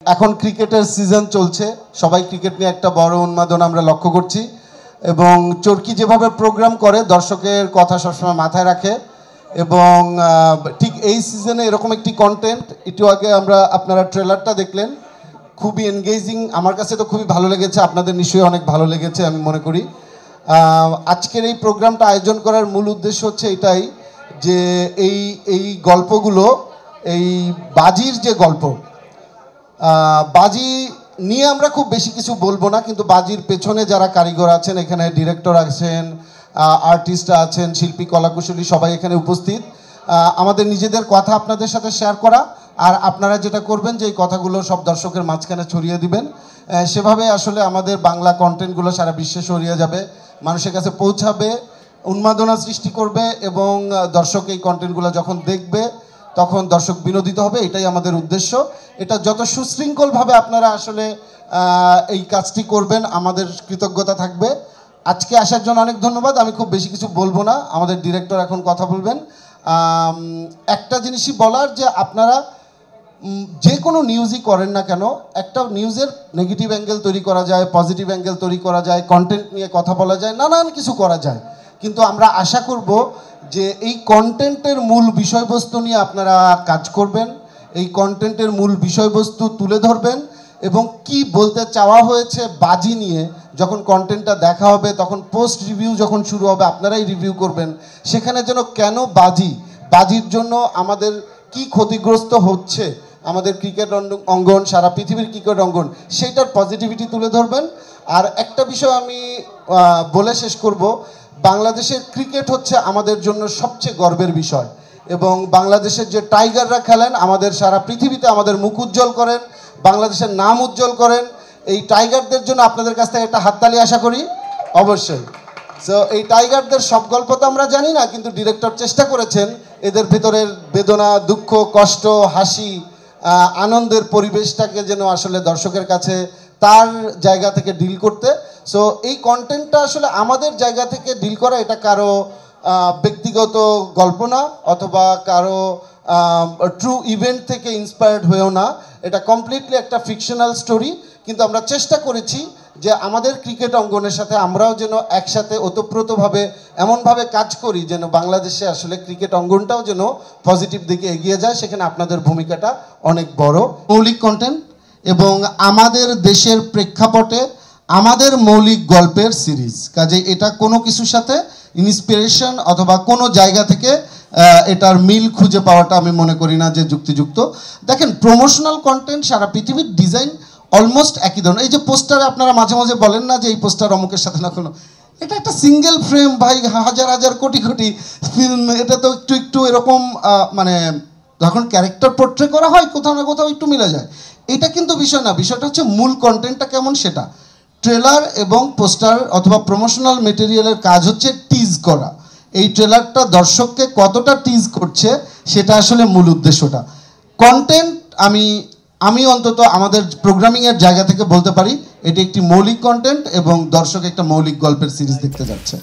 এখন ক্রিকেটের সিজন চলছে, সবাই ক্রিকেট নিয়ে একটা বড় উন্মাদনা আমরা লক্ষ্য করছি এবং চরকি যেভাবে প্রোগ্রাম করে দর্শকের কথা সবসময় মাথায় রাখে এবং ঠিক এই সিজনে এরকম একটি কন্টেন্ট একটু আগে আপনারা ট্রেলারটা দেখলেন, খুবই এনগেজিং। আমার কাছে তো খুবই ভালো লেগেছে, আপনাদের নিশ্চয়ই অনেক ভালো লেগেছে আমি মনে করি। আজকের এই প্রোগ্রামটা আয়োজন করার মূল উদ্দেশ্য হচ্ছে এটাই যে এই গল্পগুলো, এই বাজির যে গল্প, বাজি নিয়ে আমরা খুব বেশি কিছু বলবো না, কিন্তু বাজির পেছনে যারা কারিগর আছেন, এখানে ডিরেক্টর আছেন, আর্টিস্টরা আছেন, শিল্পী কলাকুশলী সবাই এখানে উপস্থিত। আমাদের নিজেদের কথা আপনাদের সাথে শেয়ার করা, আর আপনারা যেটা করবেন যে এই কথাগুলো সব দর্শকের মাঝখানে ছড়িয়ে দিবেন। সেভাবে আসলে আমাদের বাংলা কন্টেন্টগুলো সারা বিশ্বে ছড়িয়ে যাবে, মানুষের কাছে পৌঁছাবে, উন্মাদনা সৃষ্টি করবে এবং দর্শক এই কন্টেন্টগুলো যখন দেখবে তখন দর্শক বিনোদিত হবে। এটাই আমাদের উদ্দেশ্য। এটা যত সুশৃঙ্খলভাবে আপনারা আসলে এই কাজটি করবেন আমাদের কৃতজ্ঞতা থাকবে। আজকে আসার জন্য অনেক ধন্যবাদ। আমি খুব বেশি কিছু বলবো না, আমাদের ডিরেক্টর এখন কথা বলবেন। একটা জিনিসই বলার যে আপনারা যে কোনো নিউজই করেন না কেন, একটা নিউজের নেগেটিভ অ্যাঙ্গেল তৈরি করা যায়, পজিটিভ অ্যাঙ্গেল তৈরি করা যায়, কন্টেন্ট নিয়ে কথা বলা যায়, নানান কিছু করা যায়, কিন্তু আমরা আশা করব যে এই কন্টেন্টের মূল বিষয়বস্তু নিয়ে আপনারা কাজ করবেন, এই কন্টেন্টের মূল বিষয়বস্তু তুলে ধরবেন এবং কি বলতে চাওয়া হয়েছে বাজি নিয়ে যখন কন্টেন্টটা দেখা হবে, তখন পোস্ট রিভিউ যখন শুরু হবে আপনারাই রিভিউ করবেন, সেখানে যেন কেন বাজির জন্য আমাদের কি ক্ষতিগ্রস্ত হচ্ছে আমাদের ক্রিকেট অঙ্গন, সারা পৃথিবীর ক্রিকেট অঙ্গন, সেইটার পজিটিভিটি তুলে ধরবেন। আর একটা বিষয় আমি বলে শেষ করব, বাংলাদেশের ক্রিকেট হচ্ছে আমাদের জন্য সবচেয়ে গর্বের বিষয় এবং বাংলাদেশের যে টাইগাররা খেলেন আমাদের সারা পৃথিবীতে আমাদের মুখ উজ্জ্বল করেন, বাংলাদেশের নাম উজ্জ্বল করেন। এই টাইগারদের জন্য আপনাদের কাছ থেকে একটা হাততালি আশা করি অবশ্যই। সো এই টাইগারদের সব গল্প তো আমরা জানি না, কিন্তু ডিরেক্টর চেষ্টা করেছেন এদের ভিতরের বেদনা, দুঃখ, কষ্ট, হাসি, আনন্দের পরিবেশটাকে যেন আসলে দর্শকের কাছে তার জায়গা থেকে ডিল করতে। সো এই কন্টেন্টটা আসলে আমাদের জায়গা থেকে ডিল করা, এটা কারো ব্যক্তিগত গল্প না অথবা কারো ট্রু ইভেন্ট থেকে ইন্সপায়ার্ড হয়েও না, এটা কমপ্লিটলি একটা ফিকশনাল স্টোরি। কিন্তু আমরা চেষ্টা করেছি যে আমাদের ক্রিকেট অঙ্গনের সাথে আমরাও যেন একসাথে ওতপ্রোতভাবে এমনভাবে কাজ করি যেন বাংলাদেশে আসলে ক্রিকেট অঙ্গনটাও যেন পজিটিভ দিকে এগিয়ে যায়, সেখানে আপনাদের ভূমিকাটা অনেক বড়। মৌলিক কন্টেন্ট এবং আমাদের দেশের প্রেক্ষাপটে আমাদের মৌলিক গল্পের সিরিজ, কাজে এটা কোনো কিছুর সাথে ইন্সপিরেশন অথবা কোনো জায়গা থেকে এটার মিল খুঁজে পাওয়াটা আমি মনে করি না যে যুক্তিযুক্ত। দেখেন, প্রমোশনাল কন্টেন্ট সারা পৃথিবীর ডিজাইন অলমোস্ট একই ধরনের। এই যে পোস্টারে আপনারা মাঝে মাঝে বলেন না যে এই পোস্টার অমুকের সাথে না, কোনো, এটা একটা সিঙ্গেল ফ্রেম ভাই, হাজার হাজার কোটি কোটি ফিল্ম, এটা তো একটু একটু এরকম মানে যখন ক্যারেক্টার পোর্ট্রে করা হয় কোথাও না কোথাও একটু মিলে যায়। এটা কিন্তু বিষয় না, বিষয়টা হচ্ছে মূল কন্টেন্টটা কেমন সেটা। ট্রেলার এবং পোস্টার অথবা প্রমোশনাল মেটেরিয়ালের কাজ হচ্ছে টিজ করা। এই ট্রেলারটা দর্শককে কতটা টিজ করছে সেটা আসলে মূল উদ্দেশ্যটা। কন্টেন্ট আমি অন্তত আমাদের প্রোগ্রামিংয়ের জায়গা থেকে বলতে পারি এটি একটি মৌলিক কন্টেন্ট এবং দর্শক একটা মৌলিক গল্পের সিরিজ দেখতে যাচ্ছে।